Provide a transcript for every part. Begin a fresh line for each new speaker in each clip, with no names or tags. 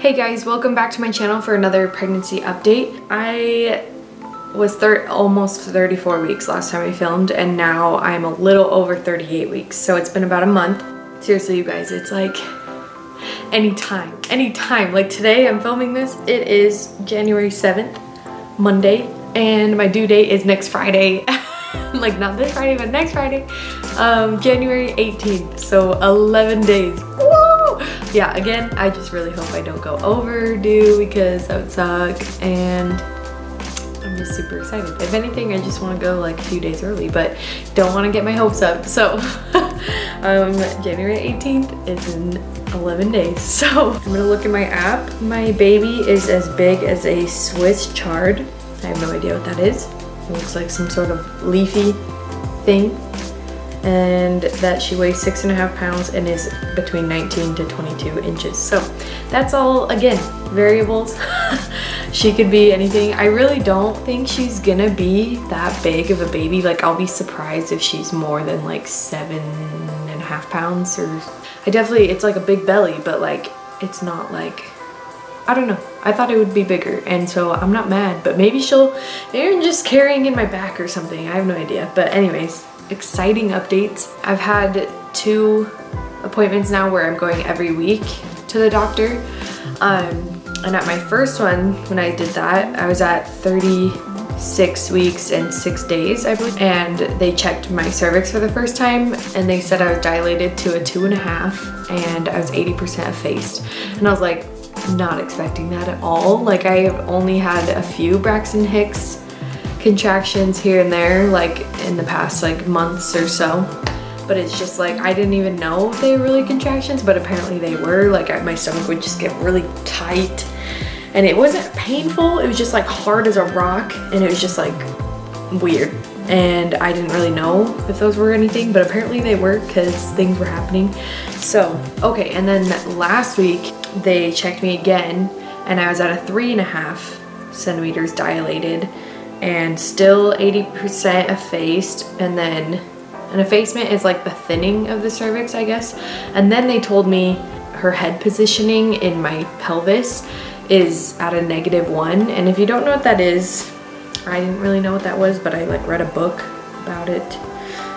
Hey guys, welcome back to my channel for another pregnancy update. I was almost 34 weeks last time I filmed, and now I'm a little over 38 weeks. So it's been about a month. Seriously, you guys, it's like anytime. Like today I'm filming this. It is January 7th, Monday, and my due date is next Friday. Like not this Friday, but next Friday, January 18th. So 11 days. Woo! Yeah, again, I just really hope I don't go overdue because that would suck, and I'm just super excited. If anything, I just want to go like a few days early, but don't want to get my hopes up. So January 18th is in 11 days. So I'm gonna look at my app. My baby is as big as a Swiss chard. I have no idea what that is. It looks like some sort of leafy thing, and that she weighs 6.5 pounds and is between 19 to 22 inches. So that's all, again, variables. She could be anything. I really don't think she's gonna be that big of a baby. Like, I'll be surprised if she's more than like 7.5 pounds, or it's like a big belly, but like it's not like, I don't know. I thought it would be bigger, and so I'm not mad, but maybe I'm just carrying in my back or something. I have no idea. But anyways, exciting updates. I've had 2 appointments now where I'm going every week to the doctor. And at my first one, when I did that, I was at 36 weeks and 6 days, I believe. And they checked my cervix for the first time, and they said I was dilated to a 2.5, and I was 80% effaced. And I was like, not expecting that at all. Like, I have only had a few Braxton Hicks contractions here and there, like in the past like months or so, but it's just like I didn't even know if they were really contractions, but apparently they were. Like, my stomach would just get really tight, and it wasn't painful, it was just like hard as a rock, and it was just like weird, and I didn't really know if those were anything, but apparently they were because things were happening. So okay, and then last week they checked me again, and I was at a 3.5 centimeters dilated and still 80% effaced. And then an effacement is like the thinning of the cervix, I guess. And then they told me her head positioning in my pelvis is at a -1. And if you don't know what that is, I didn't really know what that was, but I like read a book about it.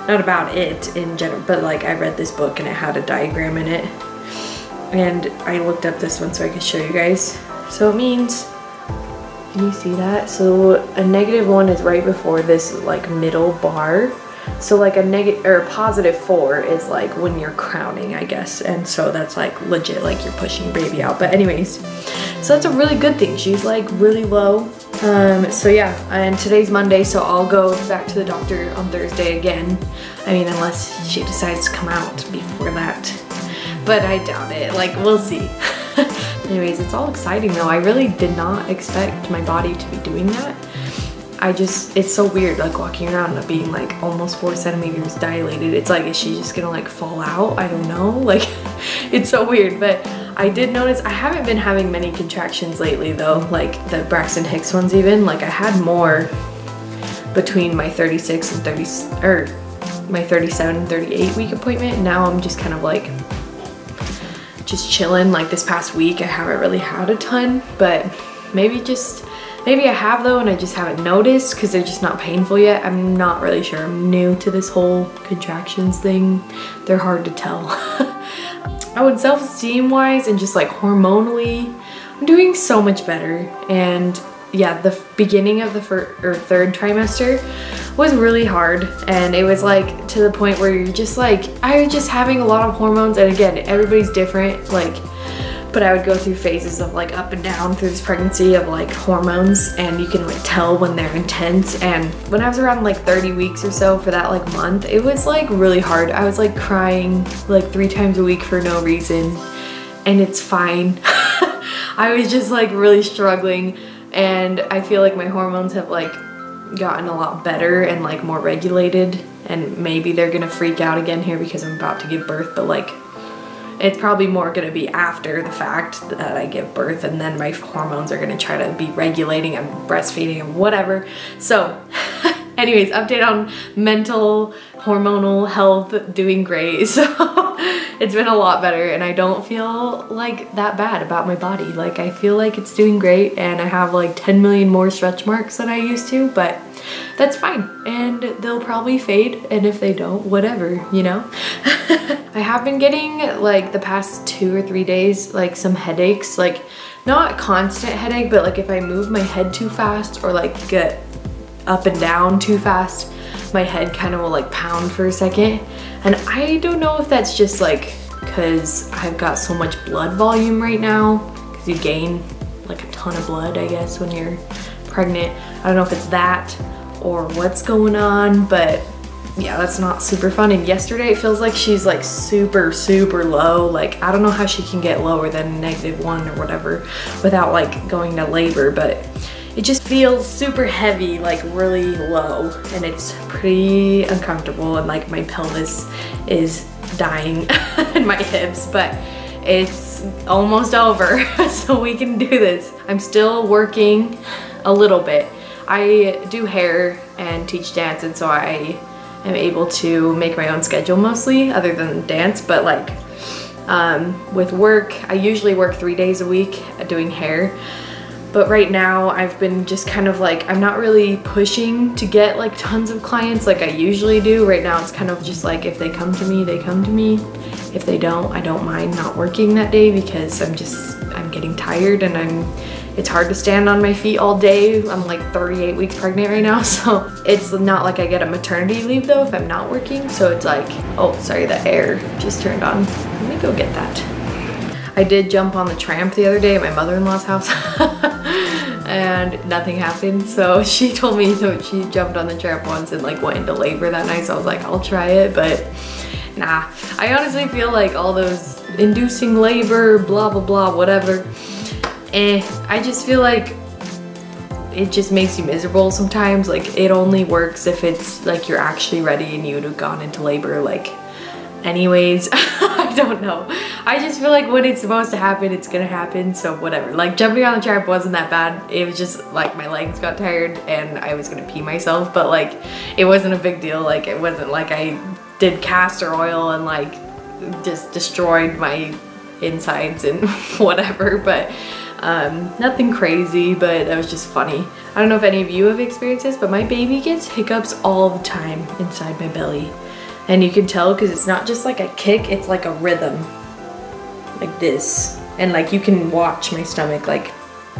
Not about it in general, but like I read this book and it had a diagram in it. And I looked up this one so I could show you guys. So it means, can you see that? So a -1 is right before this like middle bar. So like a +4 is like when you're crowning, I guess. And so that's like legit, like you're pushing your baby out. But anyways, so that's a really good thing. She's like really low. So yeah, and today's Monday, so I'll go back to the doctor on Thursday again. I mean, unless she decides to come out before that. But I doubt it, like we'll see. Anyways, it's all exciting though. I really did not expect my body to be doing that. It's so weird, like walking around and being like almost 4 centimeters dilated. It's like, is she just gonna like fall out? I don't know, like it's so weird. But I did notice I haven't been having many contractions lately though, like the Braxton Hicks ones even. Like I had more between my 36 and 30, or my 37 and 38 week appointment. Now I'm just kind of like just chilling. Like this past week I haven't really had a ton, but maybe I have though, and I just haven't noticed because they're just not painful yet. I'm not really sure. I'm new to this whole contractions thing. They're hard to tell. I would self-esteem wise and just like hormonally, I'm doing so much better. And yeah, the beginning of the third trimester was really hard, and it was like to the point where you're just like, I was just having a lot of hormones. And again, everybody's different, like, but I would go through phases of like up and down through this pregnancy of like hormones, and you can like tell when they're intense. And when I was around like 30 weeks or so, for that like month, it was like really hard. I was like crying like 3 times a week for no reason, and it's fine. I was just like really struggling, and I feel like my hormones have like gotten a lot better and like more regulated, and maybe they're gonna freak out again here because I'm about to give birth, but like it's probably more gonna be after the fact that I give birth, and then my hormones are gonna try to be regulating and breastfeeding and whatever. So anyways, update on mental hormonal health, doing great. So It's been a lot better and I don't feel like that bad about my body. Like I feel like it's doing great and I have like 10 million more stretch marks than I used to, but that's fine. And they'll probably fade, and if they don't, whatever, you know? I have been getting like the past 2 or 3 days like some headaches, like not constant headache, but like if I move my head too fast or like get up and down too fast, my head kind of will like pound for a second. And I don't know if that's just like because I've got so much blood volume right now, because you gain like a ton of blood, I guess, when you're pregnant. I don't know if it's that or what's going on, but yeah, that's not super fun. And yesterday it feels like she's like super low. Like I don't know how she can get lower than -1 or whatever without like going to labor, but it just feels super heavy, like really low, and it's pretty uncomfortable, and like my pelvis is dying and my hips, but it's almost over, so we can do this. I'm still working a little bit. I do hair and teach dance, and so I am able to make my own schedule mostly, other than dance, but like with work, I usually work 3 days a week doing hair. But right now I've been just kind of like, I'm not really pushing to get like tons of clients like I usually do. Right now it's kind of just like, if they come to me, they come to me. If they don't, I don't mind not working that day, because I'm getting tired, and it's hard to stand on my feet all day. I'm like 38 weeks pregnant right now, so it's not like I get a maternity leave though if I'm not working. So it's like, oh, sorry, the air just turned on. Let me go get that. I did jump on the tramp the other day at my mother-in-law's house and nothing happened. So she told me that she jumped on the tramp once and like went into labor that night. So I was like, I'll try it, but nah. I honestly feel like all those inducing labor, blah, blah, blah, whatever. I just feel like it just makes you miserable sometimes. Like it only works if it's like you're actually ready and you'd have gone into labor like anyways. I don't know. I just feel like when it's supposed to happen, it's gonna happen, so whatever. Like jumping on the tramp wasn't that bad. It was just like my legs got tired and I was gonna pee myself, but like it wasn't a big deal. Like it wasn't like I did castor oil and like just destroyed my insides and whatever, but nothing crazy, but that was just funny. I don't know if any of you have experienced this, but my baby gets hiccups all the time inside my belly. And you can tell because it's not just like a kick, it's like a rhythm. Like this. And like you can watch my stomach like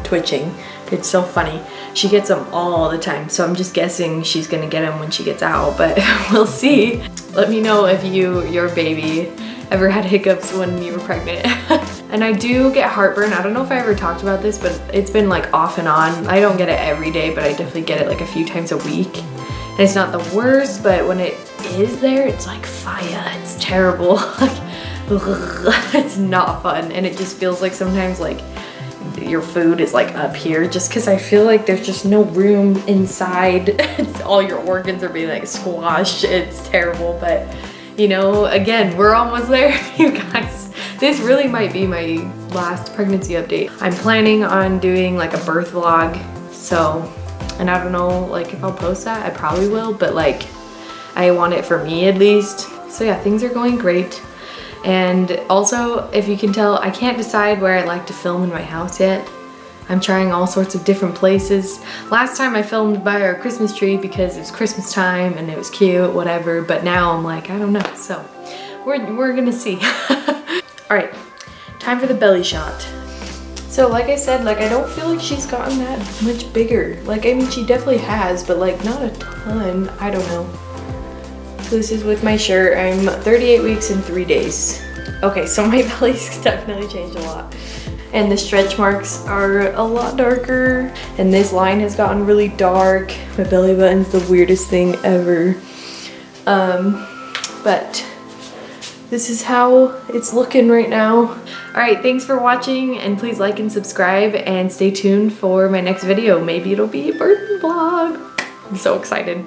twitching. It's so funny. She gets them all the time, so I'm just guessing she's gonna get them when she gets out, but we'll see. Let me know if your baby ever had hiccups when you were pregnant. And I do get heartburn. I don't know if I ever talked about this, but it's been like off and on. I don't get it every day, but I definitely get it like a few times a week. And it's not the worst, but when it is there, it's like fire. It's terrible. Like, it's not fun. And it just feels like sometimes like your food is like up here, just because I feel like there's just no room inside. All your organs are being like squashed. It's terrible, but you know, again, we're almost there, you guys. This really might be my last pregnancy update. I'm planning on doing like a birth vlog, so, and I don't know like if I'll post that, I probably will, but like I want it for me at least. So yeah, things are going great. And also, if you can tell, I can't decide where I like to film in my house yet. I'm trying all sorts of different places. Last time I filmed by our Christmas tree because it's Christmas time and it was cute, whatever, but now I'm like, I don't know, so we're gonna see. All right, time for the belly shot. So like I said, like I don't feel like she's gotten that much bigger. Like, I mean, she definitely has, but like not a ton, I don't know. So this is with my shirt. I'm 38 weeks and 3 days. Okay, so my belly's definitely changed a lot. And the stretch marks are a lot darker. And this line has gotten really dark. My belly button's the weirdest thing ever. But this is how it's looking right now. All right, thanks for watching, and please like and subscribe and stay tuned for my next video. Maybe it'll be a birth vlog. I'm so excited.